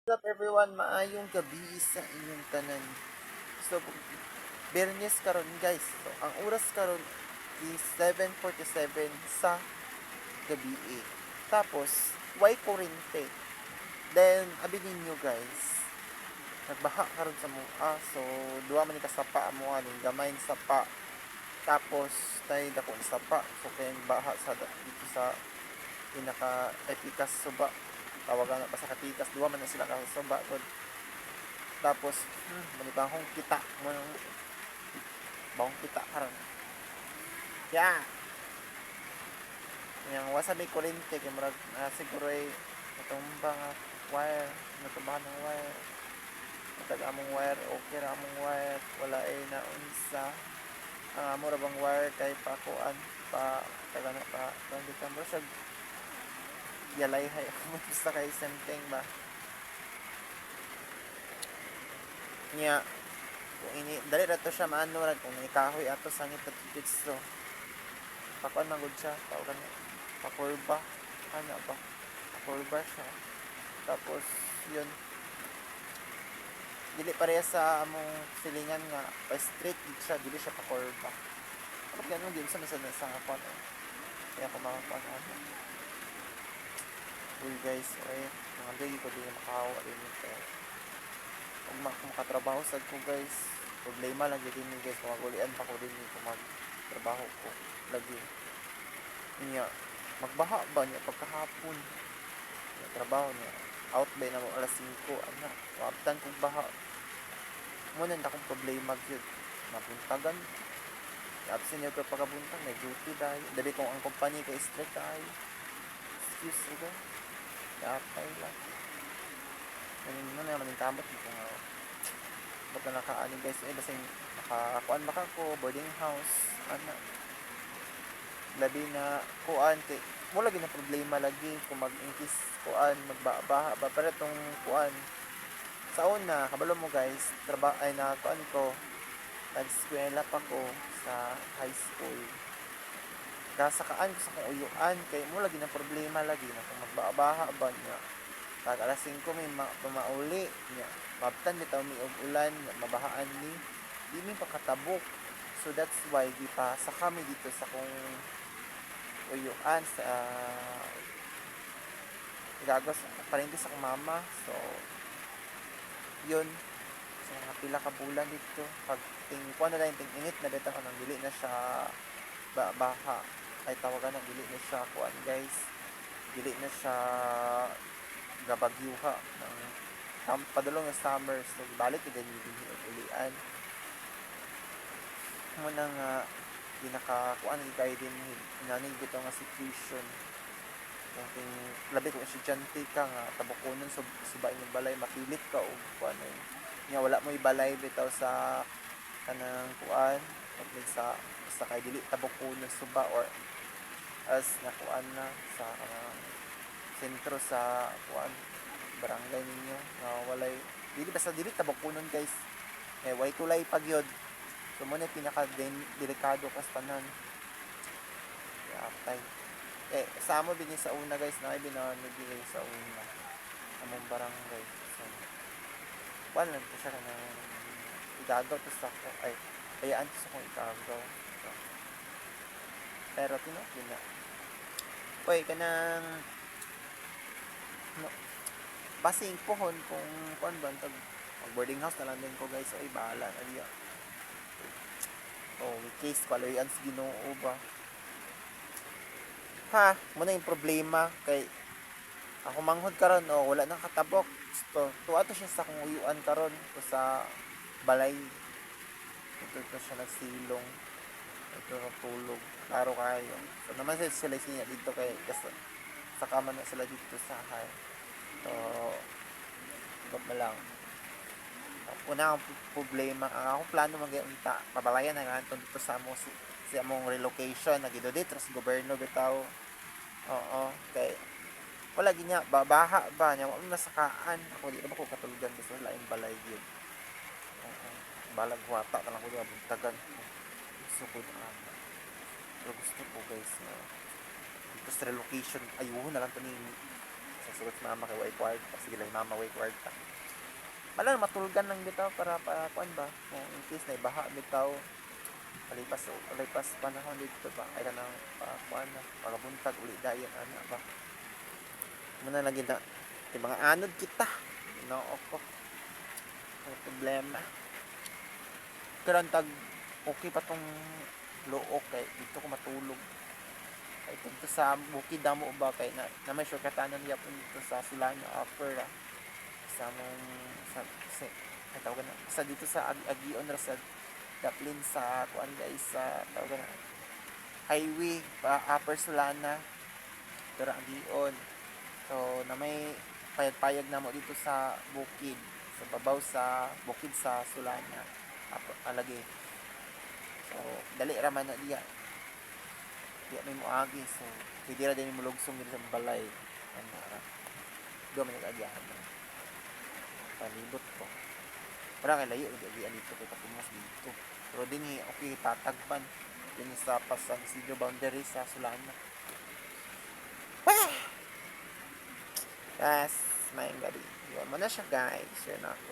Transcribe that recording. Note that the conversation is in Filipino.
What's up everyone, maayong gabi sa inyong tanan. So, Bernes karon guys. So, ang oras karon is 7:47 sa gabi. Tapos, why kurente? Then, abi ninyo guys, nagbaha karon sa mua. So, duwa man ni kasapa mo aning gamay sa sapa. Tapos, tay dakong sapa. So, kaya baha sa dito sa pinaka epikas suba. Tawagan na pa sa katikas, duwa man na sila kasaba. Tapos, manibahong kita mo ng bahong kita karon. Ya. Yang wasa may kurente kay murag siguro ay natumba nga wire, natubahan ng wire. Matag among wire, okay ra among wire, wala ay naunsa. Ang amo ra bang wire kay pakuan pa taga na pa hindi ka mo siya yalay hay basta kay senteng ba niya kung ini dali ra to siya maano ra kung ikahoy ato sangit at so pakuan magud siya tawagan niya pakurba ano ba pakurba siya tapos yun dili pareha sa among silingan nga pa straight gid siya dili siya pakurba kapag ganun din sa nga kon kaya kumakakuan ano uy guys ay mga lagi ko din makahawa din ito kung makatrabaho sad ko guys problema lang din guys magulian pa ko din kung magtrabaho ko lagi niya magbaha ba niya pagkahapon niya trabaho niya out by na mo alas 5 ana waptan kong baha muna na akong problema gyud mabuntagan absent yung pagkabuntang may duty dahil dali kung ang company kay strike tayo excuse me ba yapay lang ano na naman yung kamot kung ba't na nakaano guys basta nakakuan baka ko boarding house ano labi na kuan kay mo lagi na problema lagi kung mag-increase kuan magbaha ba para tong kuan sa una kabalo mo guys ay na kuan ko nag-eskwela pa ko sa high school kasakaan ko sa kong uyuan kay mo lagi na problema lagi na kung magbaha ba niya pag alas 5 may mauli niya mabtan bitaw mi og ulan mabahaan ni di mi pakatabok so that's why di pa sa kami dito sa kong uyuan sa gagos parente sa kong mama so yun so mga pila ka bulan dito pag kuan na lang ting init na bitaw kanang dili na siya baha ay tawagan na dili na siya kuan guys dili na siya gabagyuha ng padulong ng summer so balik din ulian mo nang ginakakuan kay din naning bitaw nga situation kung labi kung estudyante ka nga tabukonon suba inyong balay mapilit ka og kuan nga wala mo ibalay bitaw sa kanang kuan pag sa kay dili tabukonon suba or as nakuan na sa sentro sa kuan barangay ninyo nga walay dili basta dili tabukonon guys way tulay pagyod so mo na pinaka delikado kas tanan yapay sa amo bini sa una guys na binanagay sa una among barangay so wala lang siya na igagaw to sa ko ay ayaan to sa kong igagaw so, pero tinapin na oy kanang no, basing pohon kung kuan ba tag boarding house na lang din ko guys ay bahala na diya with case palayan sa Ginoo ba ha mo na yung problema kay ako manghod karon wala nang katabok tuwa to siya sa kung uyuan karon to sa balay ito siya nagsilong ito natulog klaro kayo so naman sila siya dito kay kasi sa kama na sila dito sa hay so bab na lang una ang problema ang akong plano mag-unta pabalayan na nga dito sa among si among relocation nagido dito sa gobyerno bitaw oo kay wala ginya babaha ba nya wala nasakaan ako di na ba ko katulugan gusto laing balay gyud balag wata ka lang ko diya buntagan gusto ko pero gusto ko guys dito sa relocation ayuhon na lang to ni sugot si mama kay way kwarta. Sige lang mama way kwarta. Malang matulgan lang bitaw para kuan ba. Kung in case na ibaha bitaw. Palipas panahon dito ba. Ay kanang kuan na pagabuntag uli dayon ana ba. Muna lagi na mga anod kita. Ginoo ko. May problema. Pero ang tag okay pa tong luok kay dito ko matulog. Kay dito sa bukid damo ba kay na may shortcutanan yapon dito sa Sulano Upper sa mong sa ay tawag na sa dito sa Agion ra sa Daplin sa kuan guys sa tawag na highway pa Upper Sulana pero Agion. So na may payag-payag na mo dito sa bukid sa babaw sa bukid sa Sulana alagi. So dali ra man na diya. Diya may muagi so pwede ra din mo lugsong dito sa balay. Ano ra. Do man nag-agyahan. Palibot ko. Wala kay layo di dito kay patungas dito. Pero din okay tatagban din sa Pasang Sidio boundary sa Sulana. Yes, may gabi. Yun mo na siya guys. Yun ako.